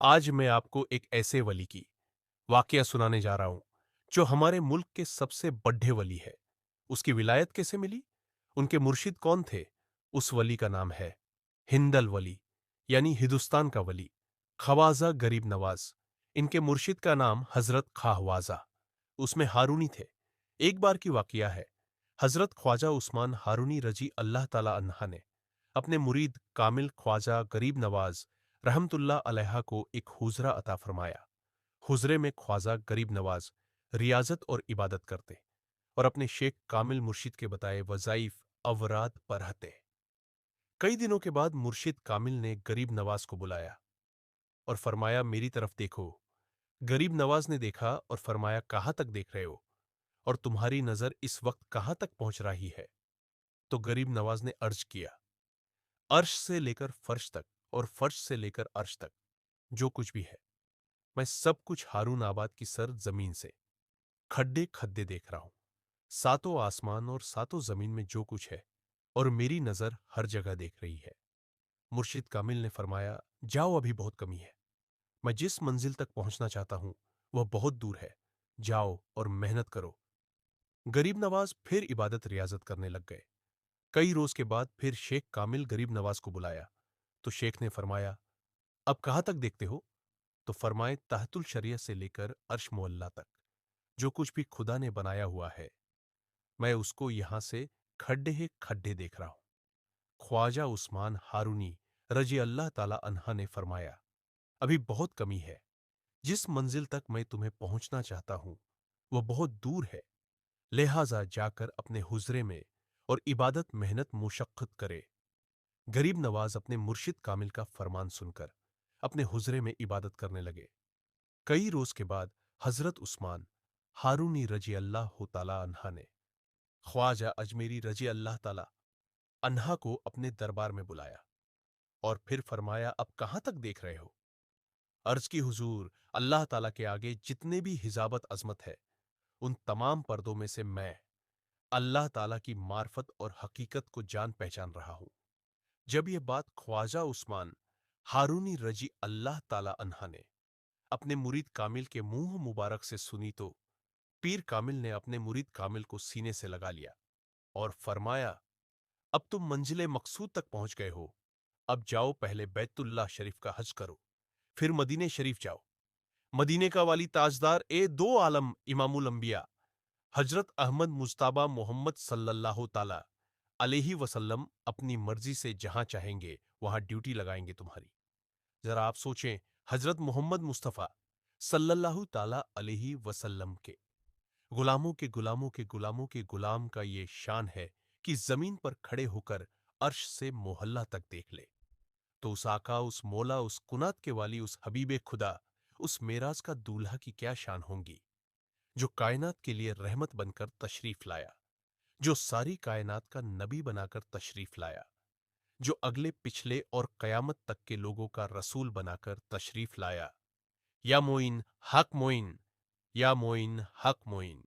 आज मैं आपको एक ऐसे वली की वाकया सुनाने जा रहा हूं जो हमारे मुल्क के सबसे बड्ढे वली है। उसकी विलायत कैसे मिली, उनके मुर्शिद कौन थे? उस वली का नाम है हिंदल वली, यानी हिंदुस्तान का वली, ख्वाजा गरीब नवाज। इनके मुर्शिद का नाम हजरत खाहवाजा, उसमें हारूनी थे। एक बार की वाकया है, हजरत ख्वाजा उस्मान हारूनी रजी अल्लाह ताला अन्हा ने अपने मुरीद कामिल ख्वाजा गरीब नवाज रहमतुल्लाह अलैहा को एक हुजरा अता फरमाया। हुजरे में ख्वाजा गरीब नवाज रियाजत और इबादत करते और अपने शेख कामिल मुर्शिद के बताए वज़ाइफ अवराद पढ़ते। कई दिनों के बाद मुर्शिद कामिल ने गरीब नवाज को बुलाया और फरमाया, मेरी तरफ देखो। गरीब नवाज ने देखा और फरमाया, कहाँ तक देख रहे हो और तुम्हारी नजर इस वक्त कहाँ तक पहुंच रही है? तो गरीब नवाज ने अर्ज किया, अर्श से लेकर फर्श तक और फर्श से लेकर अर्श तक जो कुछ भी है, मैं सब कुछ हारून आबाद की सर जमीन से खड्डे खड्डे देख रहा हूं। सातों आसमान और सातों जमीन में जो कुछ है और मेरी नजर हर जगह देख रही है। मुर्शिद कामिल ने फरमाया, जाओ, अभी बहुत कमी है। मैं जिस मंजिल तक पहुंचना चाहता हूं वह बहुत दूर है। जाओ और मेहनत करो। गरीब नवाज फिर इबादत रियाजत करने लग गए। कई रोज के बाद फिर शेख कामिल गरीब नवाज को बुलाया तो शेख ने फरमाया, अब कहां तक देखते हो? तो फरमाए, तहतुल शरिया से लेकर अर्श मुअल्ला तक जो कुछ भी खुदा ने बनाया हुआ है, मैं उसको यहां से खड्डे ही खड्डे देख रहा हूं। ख्वाजा उस्मान हारूनी रजी अल्लाह ताला अन्हा ने फरमाया, अभी बहुत कमी है। जिस मंजिल तक मैं तुम्हें पहुंचना चाहता हूं वह बहुत दूर है। लिहाजा जाकर अपने हुजरे में और इबादत मेहनत मुशक्कत करे। गरीब नवाज अपने मुर्शिद कामिल का फरमान सुनकर अपने हुजरे में इबादत करने लगे। कई रोज के बाद हजरत उस्मान हारूनी रजी अल्लाह ताला अन्हा ने ख्वाजा अजमेरी रजी अल्लाह ताला अन्हा को अपने दरबार में बुलाया और फिर फरमाया, अब कहां तक देख रहे हो? अर्ज की, हुजूर, अल्लाह ताला के आगे जितने भी हिजाबत अजमत है उन तमाम पर्दों में से मैं अल्लाह ताला की मार्फत और हकीकत को जान पहचान रहा हूं। जब यह बात ख्वाजा उस्मान हारूनी रजी अल्लाह ताला अन्हा ने अपने मुरीद कामिल के मुंह मुबारक से सुनी तो पीर कामिल ने अपने मुरीद कामिल को सीने से लगा लिया और फरमाया, अब तुम मंजिले मकसूद तक पहुंच गए हो। अब जाओ, पहले बैतुल्लाह शरीफ का हज करो, फिर मदीने शरीफ जाओ। मदीने का वाली ताजदार ए दो आलम इमामुल अंबिया हजरत अहमद मुज्तबा मोहम्मद सल्लल्लाहु ताला अलैहि वसल्लम अपनी मर्जी से जहां चाहेंगे वहां ड्यूटी लगाएंगे तुम्हारी। जरा आप सोचें, हजरत मोहम्मद मुस्तफा सल्लल्लाहु ताला अलैहि वसल्लम के गुलामों के गुलामों के गुलामों के गुलाम का ये शान है कि जमीन पर खड़े होकर अर्श से मोहल्ला तक देख ले। तो उस आका, उस मौला, उस कुनात के वाली, उस हबीबे खुदा, उस मेराज का दूल्हा की क्या शान होंगी, जो कायनात के लिए रहमत बनकर तशरीफ लाया, जो सारी कायनात का नबी बनाकर तशरीफ लाया, जो अगले पिछले और कयामत तक के लोगों का रसूल बनाकर तशरीफ लाया। या मोइन हक मोइन, या मोइन हक मोइन।